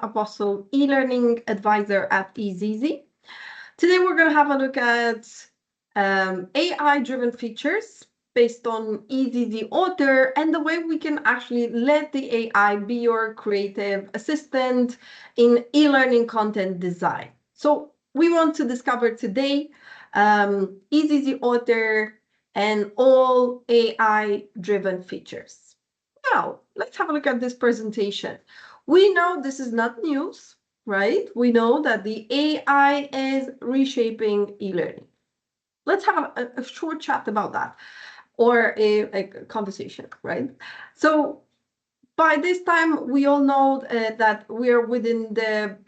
Apostle, e-learning advisor at isEazy. Today we're going to have a look at AI-driven features based on isEazy Author and the way we can actually let the AI be your creative assistant in e-learning content design. So we want to discover today isEazy Author and all AI-driven features. Now, let's have a look at this presentation. We know this is not news, right? We know that the AI is reshaping e-learning. Let's have a short chat about that, or a conversation, right? So by this time, we all know that we are within the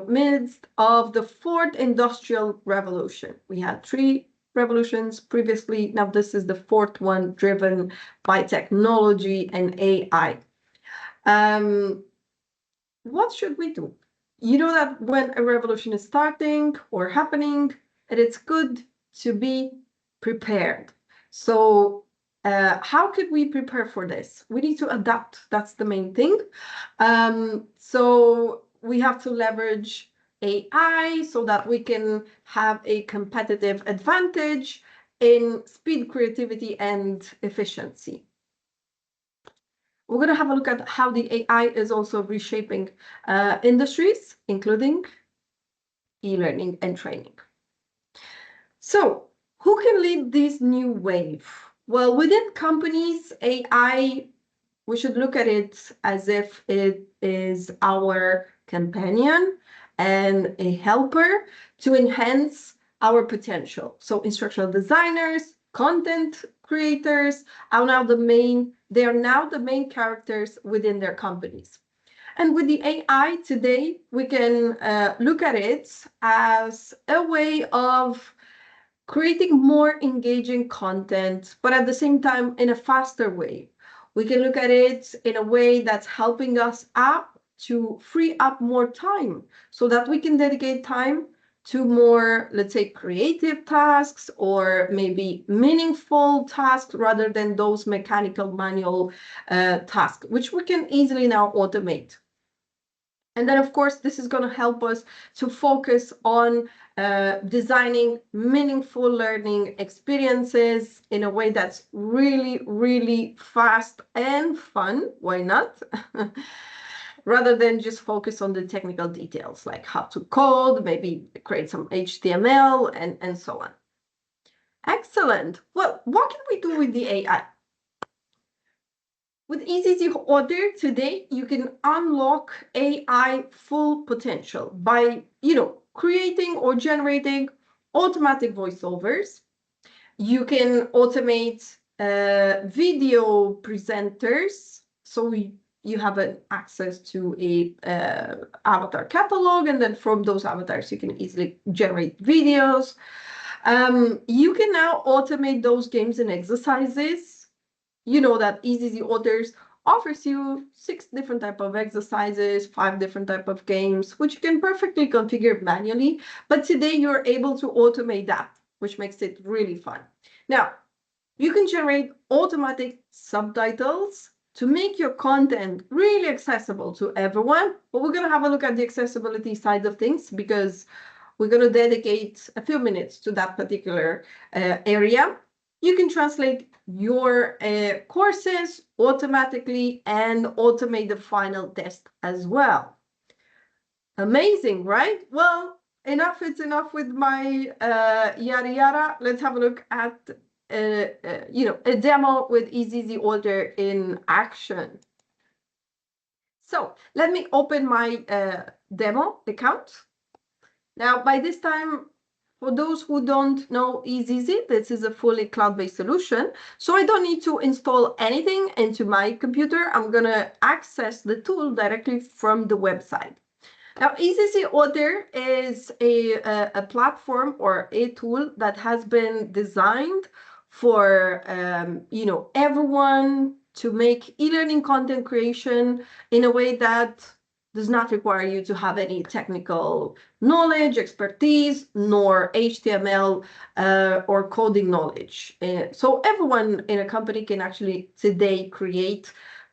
midst of the fourth industrial revolution. We had three revolutions previously. Now this is the fourth one, driven by technology and AI. What should we do? You know that when a revolution is starting or happening, it's good to be prepared. So how could we prepare for this? We need to adapt. That's the main thing. So we have to leverage AI so that we can have a competitive advantage in speed, creativity, and efficiency. We're going to have a look at how the AI is also reshaping industries, including e-learning and training. So who can lead this new wave? Well, within companies, AI, we should look at it as if it is our companion and a helper to enhance our potential. So instructional designers, content creators are now they are now the main characters within their companies. And with the AI today, we can look at it as a way of creating more engaging content, but at the same time in a faster way. We can look at it in a way that's helping us up to free up more time so that we can dedicate time to more, let's say, creative tasks or maybe meaningful tasks rather than those mechanical manual tasks, which we can easily now automate. And then, of course, this is going to help us to focus on designing meaningful learning experiences in a way that's really, really fast and fun. Why not? Rather than just focus on the technical details, like how to code, maybe create some HTML, and so on. Excellent. Well, what can we do with the AI? With isEazy Author today, you can unlock AI full potential by, creating or generating automatic voiceovers. You can automate video presenters. So you have an access to a avatar catalog, and then from those avatars, you can easily generate videos. You can now automate those games and exercises. You know that isEazy Authors offers you 6 different types of exercises, 5 different types of games, which you can perfectly configure manually. But today you're able to automate that, which makes it really fun. Now, you can generate automatic subtitles to make your content really accessible to everyone. But we're going to have a look at the accessibility side of things because we're going to dedicate a few minutes to that particular area. You can translate your courses automatically and automate the final test as well. Amazing, right? Well, it's enough with my yada yada. Let's have a look at a demo with isEazy Author in action. So let me open my demo account. Now, by this time, for those who don't know isEazy, this is a fully cloud-based solution. So I don't need to install anything into my computer. I'm going to access the tool directly from the website. Now, isEazy Author is a platform or a tool that has been designed for everyone to make e-learning content creation in a way that does not require you to have any technical knowledge, expertise, nor HTML or coding knowledge. So everyone in a company can actually today create,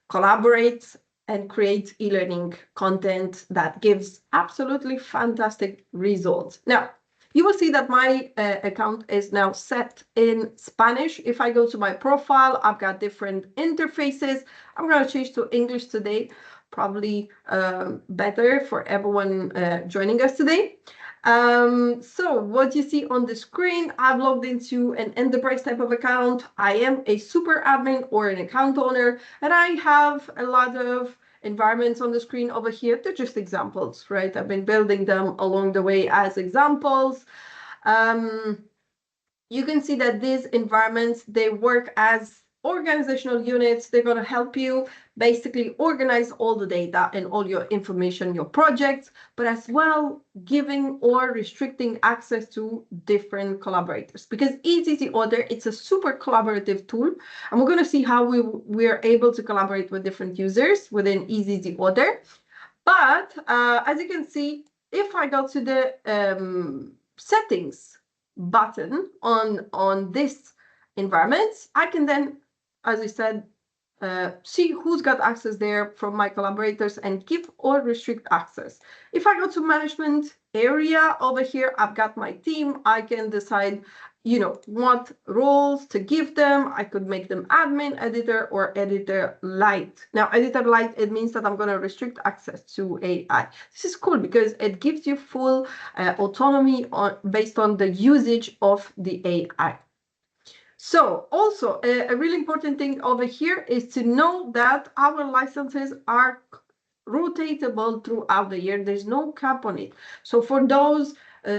collaborate, and create e-learning content that gives absolutely fantastic results. Now, you will see that my account is now set in Spanish. If I go to my profile, I've got different interfaces. I'm going to change to English today, probably better for everyone joining us today. So what you see on the screen, I've logged into an enterprise type of account. I am a super admin or an account owner, and I have a lot of environments on the screen over here. They're just examples, right? I've been building them along the way as examples. You can see that these environments, they work as organizational units. They're going to help you basically organize all the data and all your information, your projects, but as well giving or restricting access to different collaborators. Because isEazy Order, it's a super collaborative tool, and we're going to see how we are able to collaborate with different users within isEazy Order. But as you can see, if I go to the settings button on this environment, I can then, as I said, see who's got access there from my collaborators and give or restrict access. If I go to management area over here, I've got my team. I can decide, you know, what roles to give them. I could make them admin, editor, or editor light. Now, editor light, it means that I'm going to restrict access to AI. This is cool because it gives you full autonomy based on the usage of the AI. So also a really important thing over here is to know that our licenses are rotatable throughout the year. There's no cap on it. So for those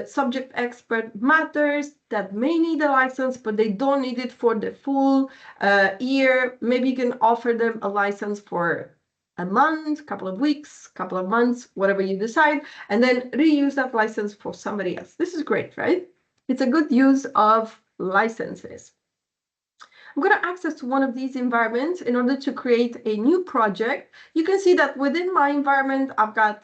subject expert matters that may need a license, but they don't need it for the full year, maybe you can offer them a license for a month, couple of weeks, couple of months, whatever you decide, and then reuse that license for somebody else. This is great, right? It's a good use of licenses. I'm going to access to one of these environments in order to create a new project. You can see that within my environment, I've got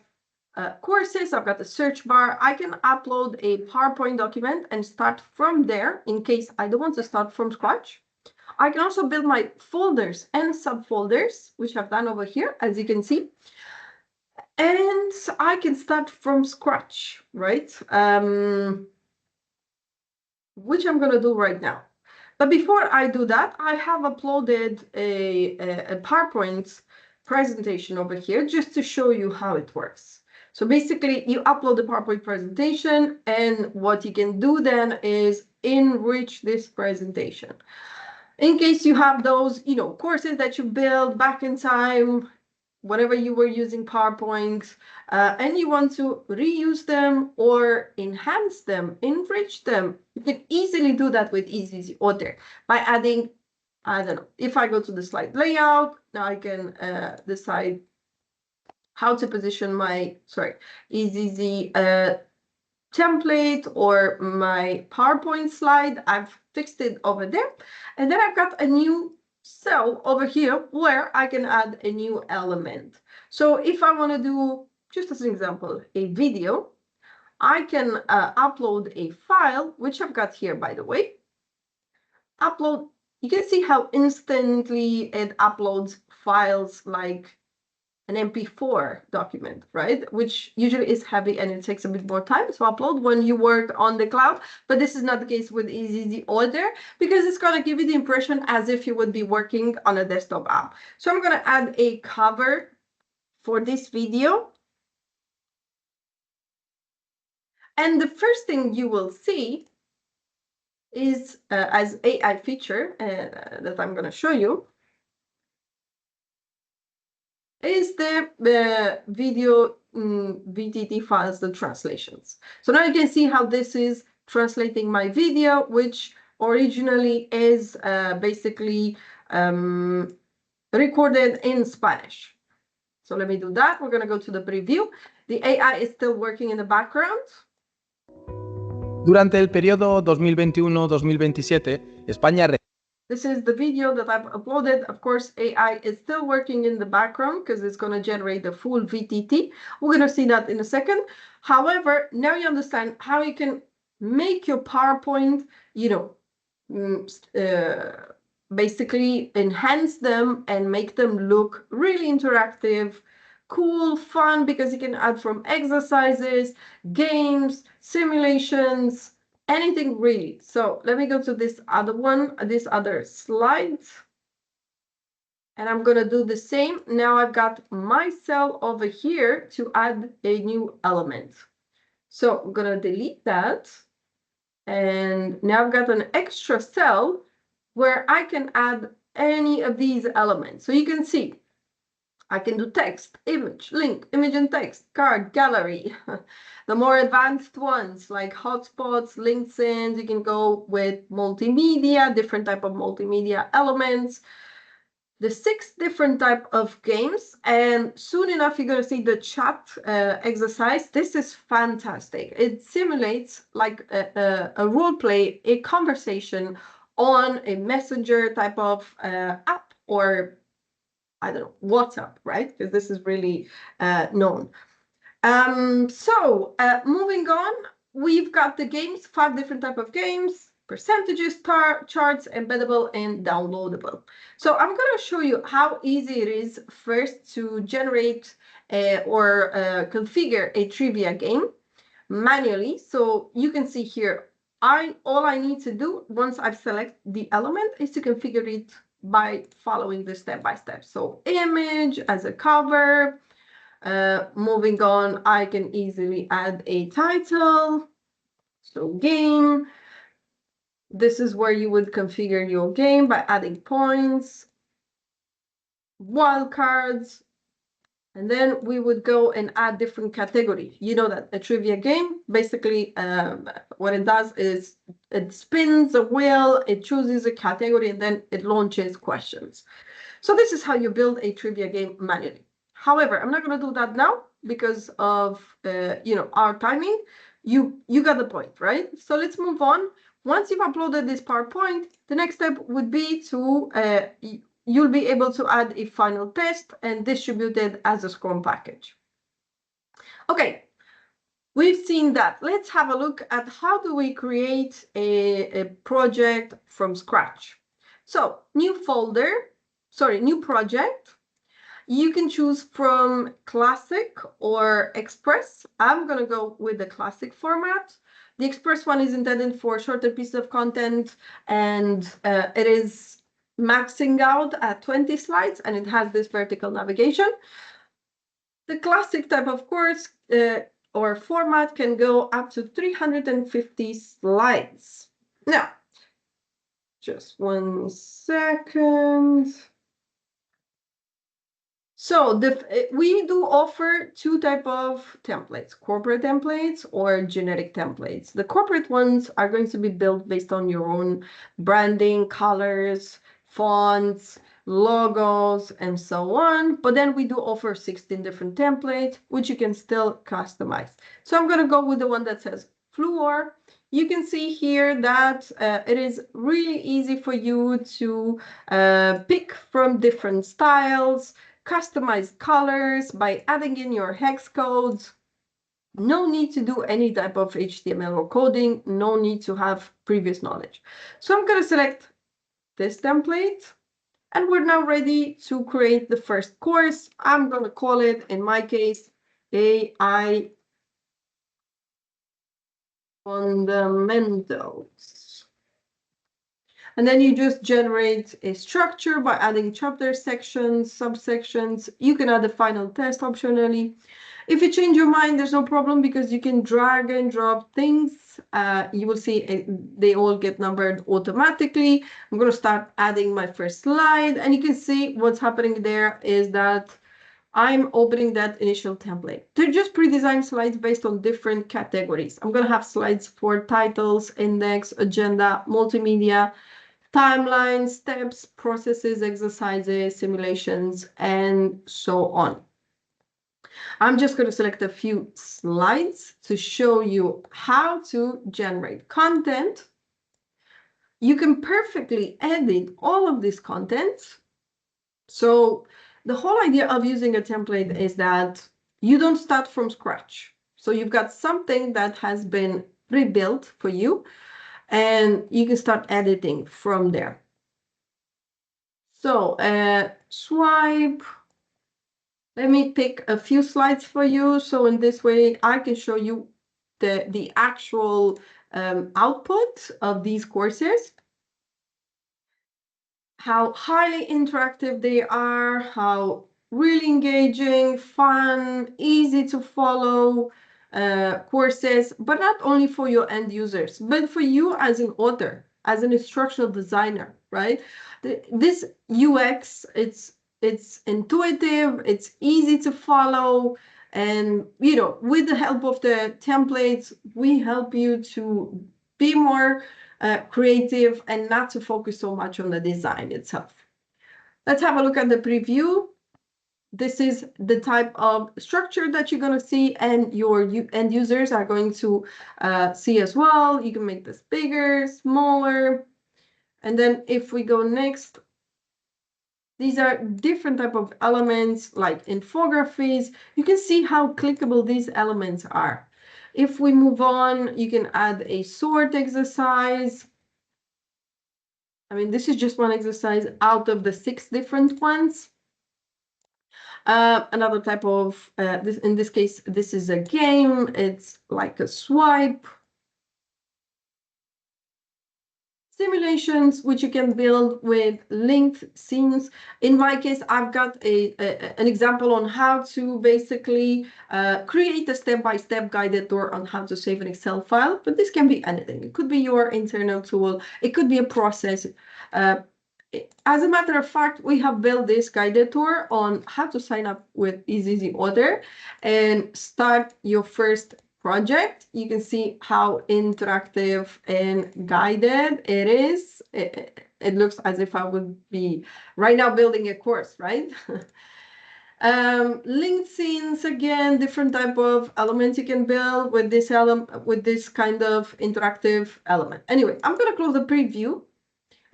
courses, I've got the search bar. I can upload a PowerPoint document and start from there in case I don't want to start from scratch. I can also build my folders and subfolders, which I've done over here, as you can see. And I can start from scratch, right? Which I'm going to do right now. But before I do that, I have uploaded a PowerPoint presentation over here just to show you how it works. So basically, you upload the PowerPoint presentation, and what you can do then is enrich this presentation. In case you have those, you know, courses that you build back in time, whenever you were using PowerPoint, and you want to reuse them or enhance them, enrich them, you can easily do that with isEazy Order by adding, I don't know, if I go to the slide layout, now I can decide how to position my, isEazy template or my PowerPoint slide. I've fixed it over there. And then I've got a new cell over here where I can add a new element. So if I want to do, just as an example, a video, I can upload a file, which I've got here, by the way. Upload, you can see how instantly it uploads files like an MP4 document, right? Which usually is heavy and it takes a bit more time to upload when you work on the cloud. But this is not the case with isEazy Order because it's going to give you the impression as if you would be working on a desktop app. So I'm going to add a cover for this video. And the first thing you will see is as AI feature that I'm going to show you is the video VTT files, the translations. So now you can see how this is translating my video, which originally is basically recorded in Spanish. So let me do that. We're going to go to the preview. The AI is still working in the background. Durante el periodo 2021-2027, España... This is the video that I've uploaded. Of course, AI is still working in the background because it's going to generate the full VTT. We're going to see that in a second. However, now you understand how you can make your PowerPoint, you know, basically enhance them and make them look really interactive, cool, fun, because you can add from exercises, games, simulations, anything really. So let me go to this other one, this other slide. And I'm going to do the same. Now I've got my cell over here to add a new element. So I'm going to delete that. And now I've got an extra cell where I can add any of these elements. So you can see I can do text, image, link, image and text, card, gallery. The more advanced ones like hotspots, links in, you can go with multimedia, different type of multimedia elements, the 6 different type of games. And soon enough, you're going to see the chat exercise. This is fantastic. It simulates like a role play, a conversation on a messenger type of app, or I don't know, WhatsApp, right? Because this is really known. Moving on, we've got the games, 5 different type of games, percentages, charts, embeddable, and downloadable. So I'm going to show you how easy it is first to generate or configure a trivia game manually. So you can see here, all I need to do once I've selected the element is to configure it by following the step-by-step. So image as a cover. Moving on, I can easily add a title. So game. This is where you would configure your game by adding points, wildcards, and then we would go and add different categories. You know that a trivia game, basically what it does is it spins a wheel, it chooses a category, and then it launches questions. So this is how you build a trivia game manually. However, I'm not going to do that now because of our timing. You got the point, right? So let's move on. Once you've uploaded this PowerPoint, the next step would be to you'll be able to add a final test and distribute it as a Scrum package. Okay, we've seen that. Let's have a look at how do we create a project from scratch. So new project. You can choose from Classic or Express. I'm going to go with the Classic format. The Express one is intended for shorter pieces of content, and it is maxing out at 20 slides, and it has this vertical navigation. The Classic type of course or format can go up to 350 slides. Now, just 1 second. So we do offer 2 type of templates, corporate templates or generic templates. The corporate ones are going to be built based on your own branding, colors, fonts, logos, and so on. But then we do offer 16 different templates, which you can still customize. So I'm going to go with the one that says Fluor. You can see here that it is really easy for you to pick from different styles, customize colors by adding in your hex codes. No need to do any type of HTML or coding. No need to have previous knowledge. So I'm going to select this template, and we're now ready to create the first course. I'm going to call it, in my case, AI Fundamentals. And then you just generate a structure by adding chapter sections, subsections. You can add a final test optionally. If you change your mind, there's no problem because you can drag and drop things. You will see they all get numbered automatically. I'm going to start adding my first slide, and you can see what's happening there is that I'm opening that initial template. They're just pre-designed slides based on different categories. I'm going to have slides for titles, index, agenda, multimedia, timelines, steps, processes, exercises, simulations, and so on. I'm just going to select a few slides to show you how to generate content. You can perfectly edit all of this content. So the whole idea of using a template is that you don't start from scratch. So you've got something that has been pre-built for you, and you can start editing from there. So swipe. Let me pick a few slides for you. So in this way, I can show you the actual output of these courses, how highly interactive they are, how really engaging, fun, easy to follow courses, but not only for your end users, but for you as an author, as an instructional designer, right? This UX, it's intuitive, it's easy to follow, and with the help of the templates, we help you to be more creative and not to focus so much on the design itself. Let's have a look at the preview. This is the type of structure that you're going to see, and your end users are going to see as well. You can make this bigger, smaller. And then if we go next, these are different type of elements like infographies. You can see how clickable these elements are. If we move on, you can add a sort exercise. I mean, this is just one exercise out of the 6 different ones. Another type of, in this case, this is a game. It's like a swipe. Simulations, which you can build with linked scenes. In my case, I've got an example on how to basically create a step-by-step guided tour on how to save an Excel file, but this can be anything. It could be your internal tool. It could be a process. As a matter of fact, we have built this guided tour on how to sign up with isEazy Order and start your first project. You can see how interactive and guided it is. It looks as if I would be right now building a course, right? Linked scenes, again, different type of elements you can build with this kind of interactive element. Anyway, I'm going to close the preview.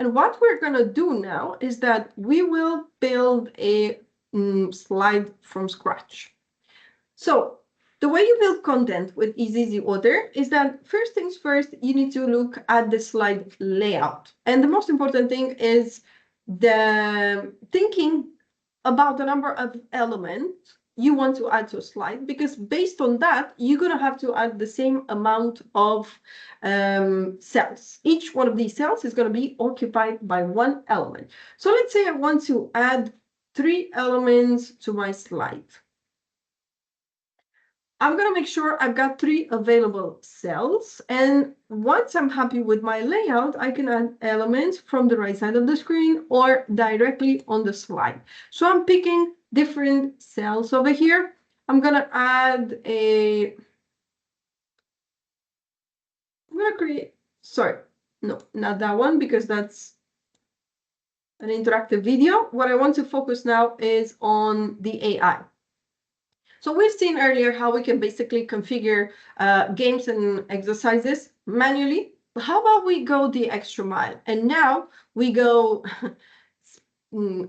And what we're going to do now is that we will build a slide from scratch. So the way you build content with isEazy Order is that first things first, you need to look at the slide layout. And the most important thing is the thinking about the number of elements you want to add to a slide, because based on that, you're going to have to add the same amount of cells. Each one of these cells is going to be occupied by one element. So let's say I want to add 3 elements to my slide. I'm going to make sure I've got 3 available cells. And once I'm happy with my layout, I can add elements from the right side of the screen or directly on the slide. So I'm picking different cells over here. I'm going to add I'm going to create, sorry, no, not that one, because that's an interactive video. What I want to focus now is on the AI. So we've seen earlier how we can basically configure games and exercises manually. How about we go the extra mile? And now we go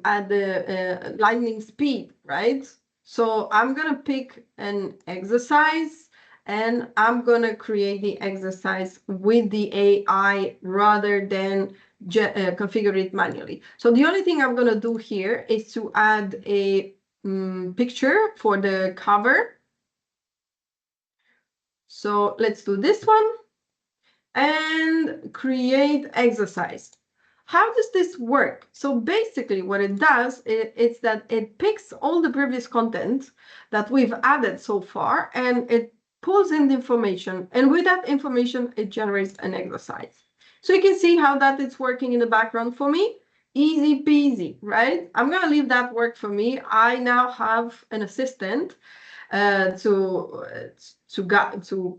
at the lightning speed, right? So I'm going to pick an exercise and I'm going to create the exercise with the AI rather than configure it manually. So the only thing I'm going to do here is to add a picture for the cover. So let's do this one and create exercise. How does this work? So basically what it does is that it picks all the previous content that we've added so far and it pulls in the information, and with that information it generates an exercise. So you can see how that is working in the background for me. Easy peasy, right? I'm going to leave that work for me. I now have an assistant to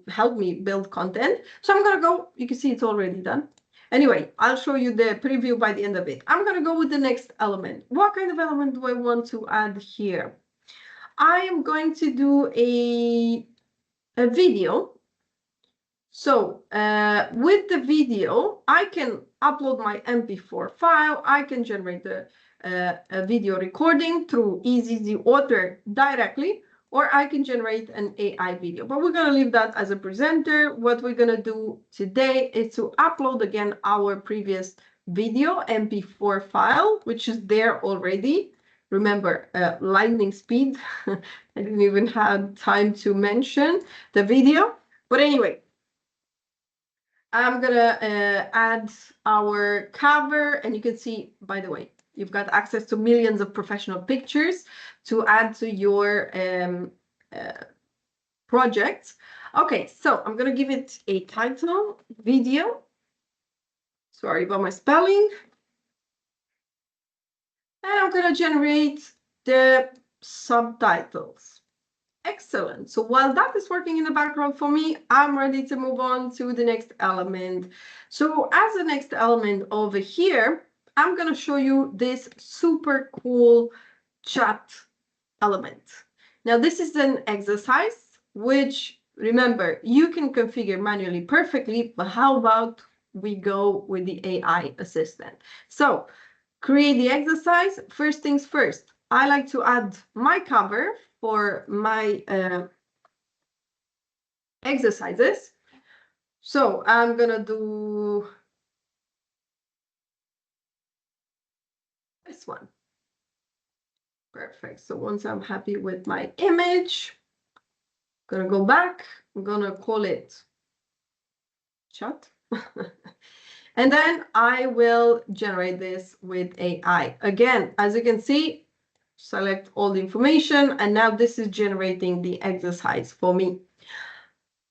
help me build content. So I'm going to go, you can see it's already done. Anyway, I'll show you the preview by the end of it. I'm going to go with the next element. What kind of element do I want to add here? I am going to do a video. So with the video, I can upload my MP4 file. I can generate a video recording through isEazy Order directly, or I can generate an AI video. But we're going to leave that as a presenter. What we're going to do today is to upload again our previous video MP4 file, which is there already. Remember, lightning speed. I didn't even have time to mention the video. But anyway, I'm gonna add our cover, and you can see, by the way, you've got access to millions of professional pictures to add to your project. Okay, so I'm gonna give it a title, video. Sorry about my spelling. And I'm gonna generate the subtitles. Excellent. So while that is working in the background for me, I'm ready to move on to the next element. So as the next element over here, I'm going to show you this super cool chat element. Now, this is an exercise, which, remember, you can configure manually perfectly, but how about we go with the AI assistant? So create the exercise. First things first, I like to add my cover for my exercises. So I'm gonna do this one. Perfect. So once I'm happy with my image, I'm gonna go back. I'm gonna call it chat. And then I will generate this with AI. Again, as you can see, select all the information, and now this is generating the exercise for me.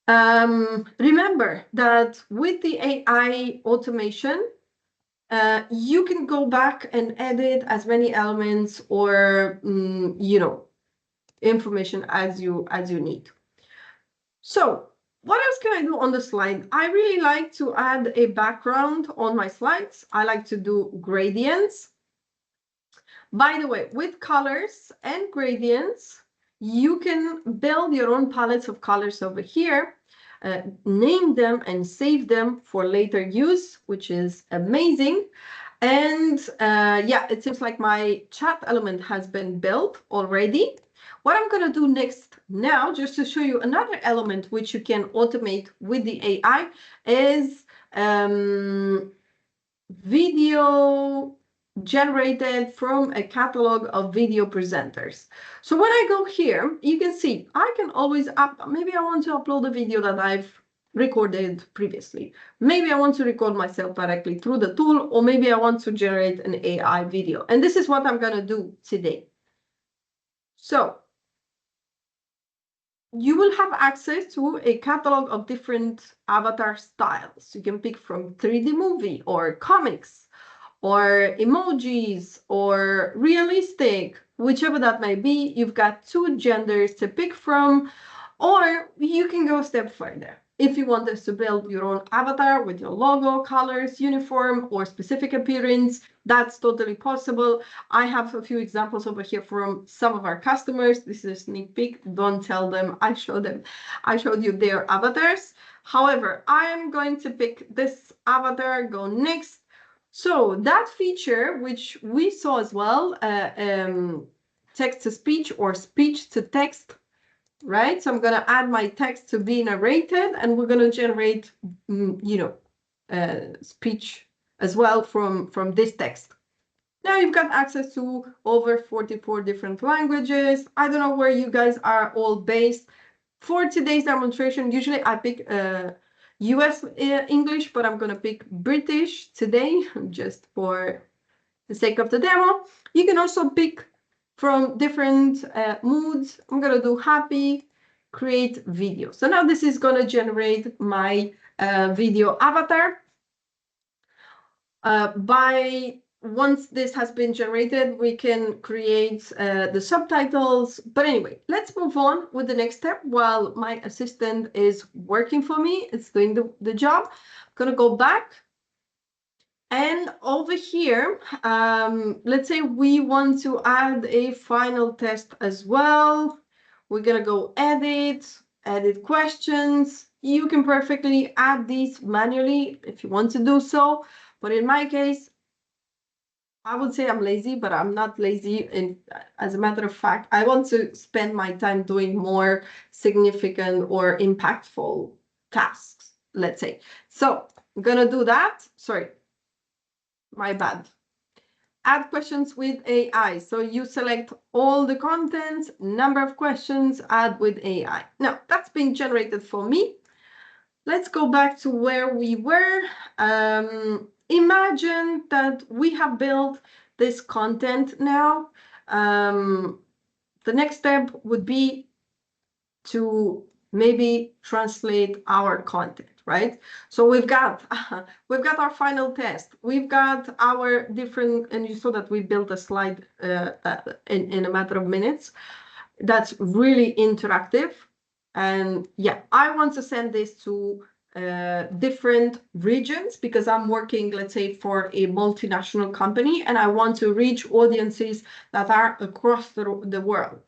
Remember that with the AI automation, you can go back and edit as many elements or information as you need. So what else can I do on the slide? I really like to add a background on my slides. I like to do gradients. By the way, with colors and gradients, you can build your own palettes of colors over here. Name them and save them for later use, which is amazing. And yeah, it seems like my chat element has been built already. What I'm going to do next now, just to show you another element which you can automate with the AI, is video generated from a catalog of video presenters. So when I go here, you can see I can always maybe I want to upload a video that I've recorded previously. Maybe I want to record myself directly through the tool, or maybe I want to generate an AI video. And this is what I'm going to do today. So you will have access to a catalog of different avatar styles. You can pick from 3D movie or comics, or emojis, or realistic, whichever that may be. You've got 2 genders to pick from, or you can go a step further. If you want us to build your own avatar with your logo, colors, uniform, or specific appearance, that's totally possible. I have a few examples over here from some of our customers. This is a sneak peek. Don't tell them I showed you their avatars. However, I'm going to pick this avatar, go next. So that feature, which we saw as well, text to speech or speech to text, right? So I'm going to add my text to be narrated, and we're going to generate, speech as well from this text. Now you've got access to over 44 different languages. I don't know where you guys are all based. For today's demonstration, usually I pick US English, but I'm going to pick British today just for the sake of the demo. You can also pick from different moods. I'm going to do happy, create video. So now this is going to generate my video avatar. Once this has been generated, we can create the subtitles. But anyway, let's move on with the next step while my assistant is working for me. It's doing the job. I'm going to go back. And over here, let's say we want to add a final test as well. We're going to go edit questions. You can perfectly add these manually if you want to do so. But in my case, I would say I'm lazy, but I'm not lazy. As a matter of fact, I want to spend my time doing more significant or impactful tasks, let's say. So I'm going to do that. Sorry. My bad. Add questions with AI. So you select all the content, number of questions, add with AI. Now, that's being generated for me. Let's go back to where we were. Imagine that we have built this content now. The next step would be to maybe translate our content, right? So we've got our final test. We've got our different, and you saw that we built a slide in a matter of minutes. That's really interactive. And yeah, I want to send this to different regions because I'm working, let's say, for a multinational company, and I want to reach audiences that are across the world.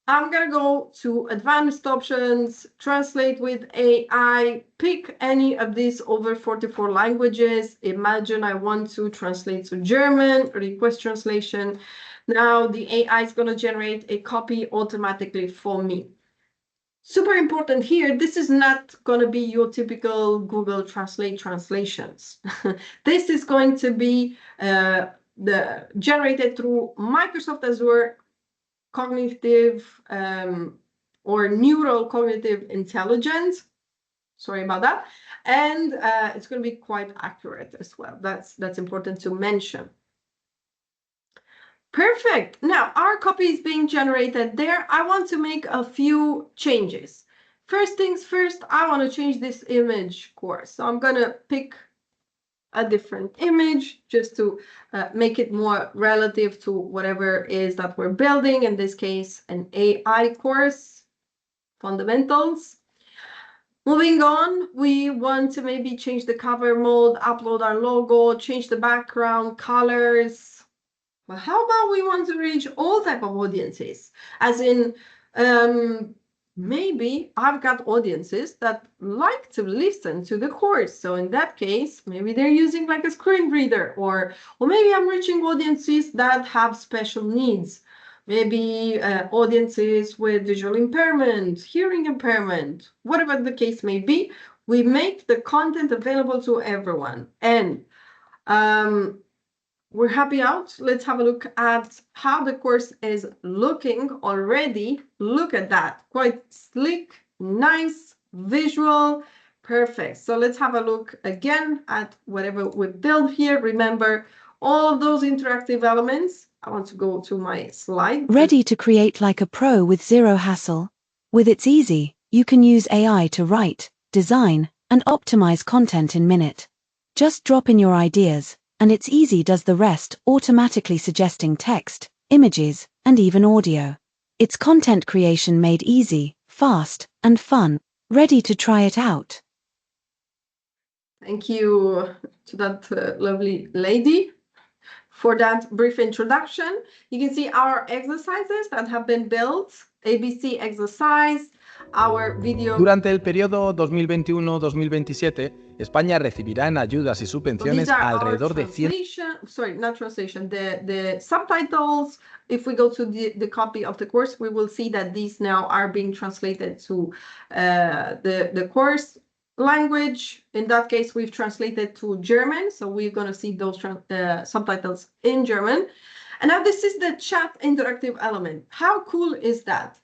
I'm going to go to advanced options, translate with AI, pick any of these over 44 languages. Imagine I want to translate to German, request translation. Now the AI is going to generate a copy automatically for me. Super important here, this is not going to be your typical Google Translate translations. This is going to be generated through Microsoft Azure cognitive or neural cognitive intelligence. Sorry about that. And it's going to be quite accurate as well. That's important to mention. Perfect. Now our copy is being generated there. I want to make a few changes. First things first, I want to change this image course. So I'm going to pick a different image just to make it more relative to whatever it is that we're building. In this case, an AI course, fundamentals. Moving on, we want to maybe change the cover mode, upload our logo, change the background colors. Well, how about we want to reach all type of audiences? As in, maybe I've got audiences that like to listen to the course. So in that case, maybe they're using like a screen reader, or maybe I'm reaching audiences that have special needs. Maybe audiences with visual impairment, hearing impairment, whatever the case may be. We make the content available to everyone. And we're happy out. Let's have a look at how the course is looking already. Look at that, quite slick, nice, visual, perfect. So let's have a look again at whatever we built here. Remember all of those interactive elements. I want to go to my slide. Ready to create like a pro with zero hassle. With isEazy, you can use AI to write, design, and optimize content in minutes. Just drop in your ideas, and isEazy does the rest, automatically suggesting text, images, and even audio. It's content creation made easy, fast, and fun. Ready to try it out. Thank you to that lovely lady for that brief introduction. You can see our exercises that have been built, ABC exercise, our video. Durante el periodo 2021-2027, España recibirá en ayudas y subvenciones alrededor de 100... The subtitles. If we go to the copy of the course, we will see that these now are being translated to the course language. In that case, we've translated to German, so we're going to see those subtitles in German. And now this is the chat interactive element. How cool is that?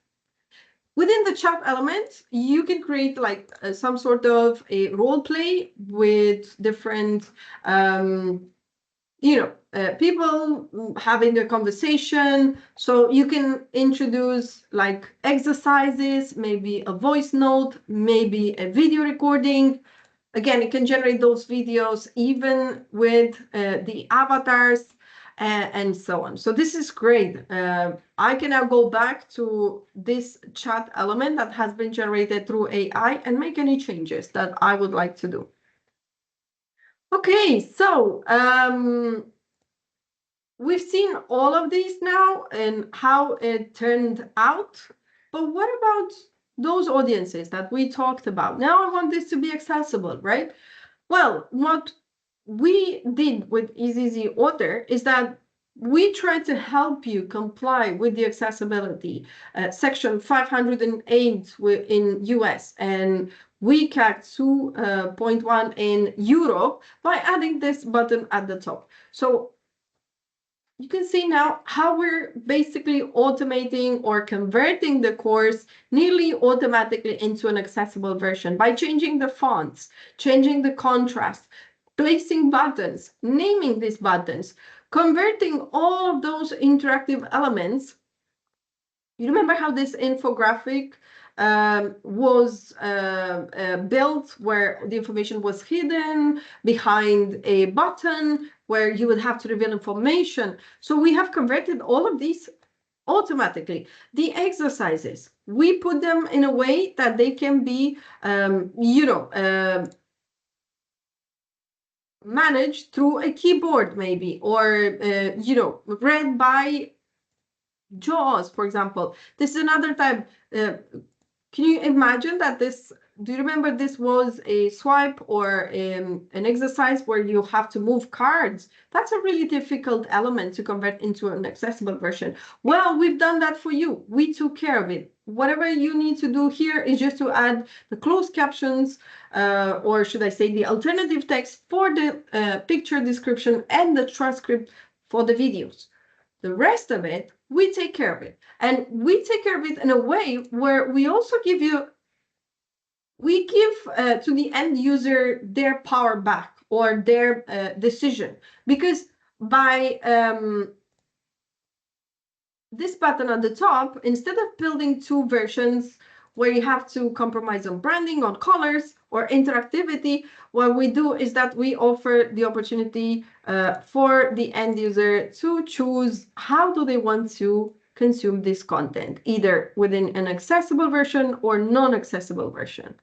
Within the chat element, you can create like some sort of a role play with different, people having a conversation. So you can introduce like exercises, maybe a voice note, maybe a video recording. Again, it can generate those videos even with the avatars and so on. So this is great. I can now go back to this chat element that has been generated through AI and make any changes that I would like to do. Okay, so we've seen all of these now and how it turned out. But what about those audiences that we talked about? Now I want this to be accessible, right? Well, what we did with isEazy Author is that we tried to help you comply with the accessibility section 508 in US, and WCAG 2.1 in Europe by adding this button at the top. So you can see now how we're basically automating or converting the course nearly automatically into an accessible version by changing the fonts, changing the contrast, placing buttons, naming these buttons, converting all of those interactive elements. You remember how this infographic was built, where the information was hidden behind a button, where you would have to reveal information. So we have converted all of these automatically. The exercises, we put them in a way that they can be, managed through a keyboard maybe, or, read by JAWS, for example. This is another type. Can you imagine that this, do you remember this was a swipe or an exercise where you have to move cards? That's a really difficult element to convert into an accessible version. Well, we've done that for you. We took care of it. Whatever you need to do here is just to add the closed captions, or should I say the alternative text for the picture description and the transcript for the videos. The rest of it, we take care of it. And we take care of it in a way where we also give to the end user their power back, or their decision. Because by this button at the top, instead of building two versions where you have to compromise on branding, on colors, or interactivity, what we do is that we offer the opportunity for the end user to choose how do they want to consume this content, either within an accessible version or non-accessible version.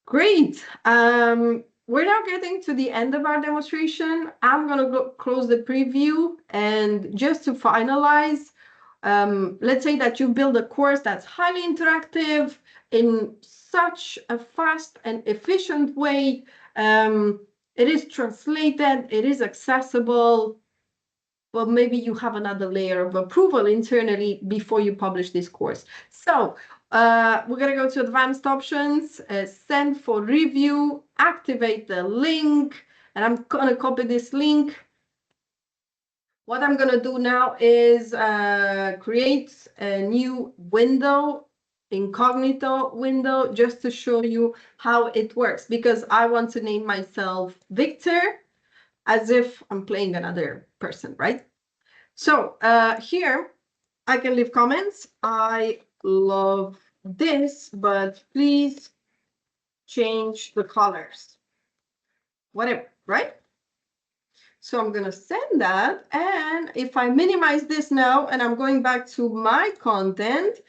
Great. We're now getting to the end of our demonstration. I'm going to close the preview, and just to finalize, let's say that you build a course that's highly interactive in such a fast and efficient way. It is translated, it is accessible, but maybe you have another layer of approval internally before you publish this course. So we're going to go to advanced options, send for review, activate the link, and I'm going to copy this link. What I'm going to do now is create a new window, incognito window, just to show you how it works, because I want to name myself Victor as if I'm playing another person, right? So here I can leave comments. I love this, but please change the colors. Whatever, right? So I'm going to send that. And if I minimize this now and I'm going back to my content,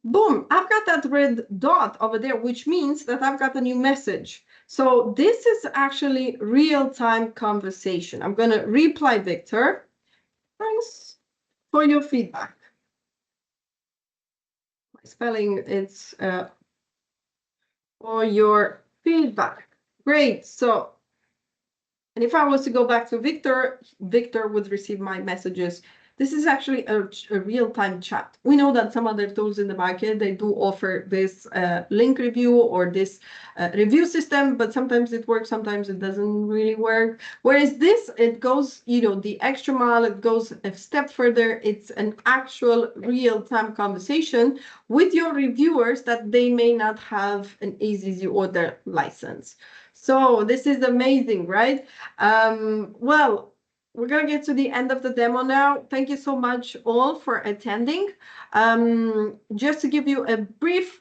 boom, I've got that red dot over there, which means that I've got a new message. So this is actually real-time conversation. I'm going to reply, Victor. Thanks for your feedback. My spelling, it's for your feedback. Great. So, and if I was to go back to Victor, Victor would receive my messages. This is actually a real-time chat. We know that some other tools in the market, they do offer this link review or this review system, but sometimes it works, sometimes it doesn't really work. Whereas this, it goes, the extra mile, it goes a step further. It's an actual real-time conversation with your reviewers that they may not have an isEazy order license. So this is amazing, right? Well, we're going to get to the end of the demo now. Thank you so much all for attending. Just to give you a brief,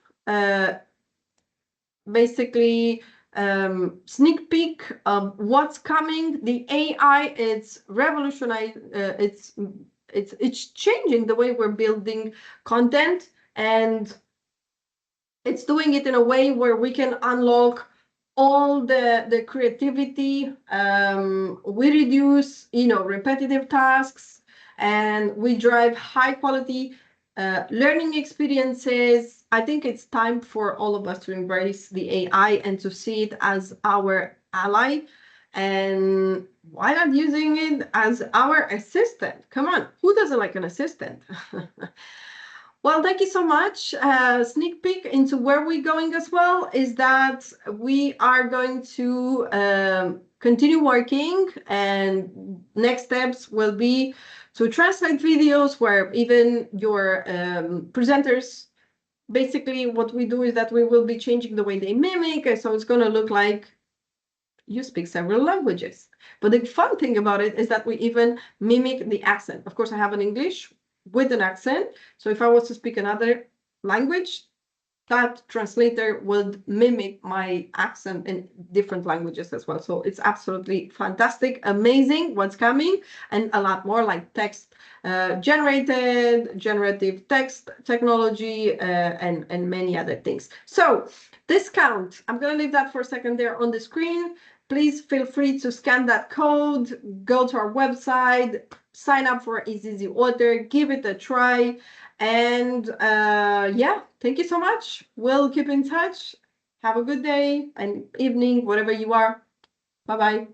sneak peek of what's coming. The AI, it's revolutionized. It's changing the way we're building content, and it's doing it in a way where we can unlock all the creativity. We reduce, repetitive tasks, and we drive high quality learning experiences. I think it's time for all of us to embrace the AI and to see it as our ally. And why not using it as our assistant? Come on, who doesn't like an assistant? Well, thank you so much. Sneak peek into where we're going as well is that we are going to continue working, and next steps will be to translate videos where even your presenters, basically what we do is that we will be changing the way they mimic, and so it's going to look like you speak several languages. But the fun thing about it is that we even mimic the accent. Of course, I have an English with an accent. So if I was to speak another language, that translator would mimic my accent in different languages as well. So it's absolutely fantastic, amazing what's coming, and a lot more like text generative text technology, and many other things. So discount, I'm going to leave that for a second there on the screen. Please feel free to scan that code, go to our website, sign up for isEazy Order, give it a try. And yeah, thank you so much. We'll keep in touch. Have a good day and evening, whatever you are. Bye-bye.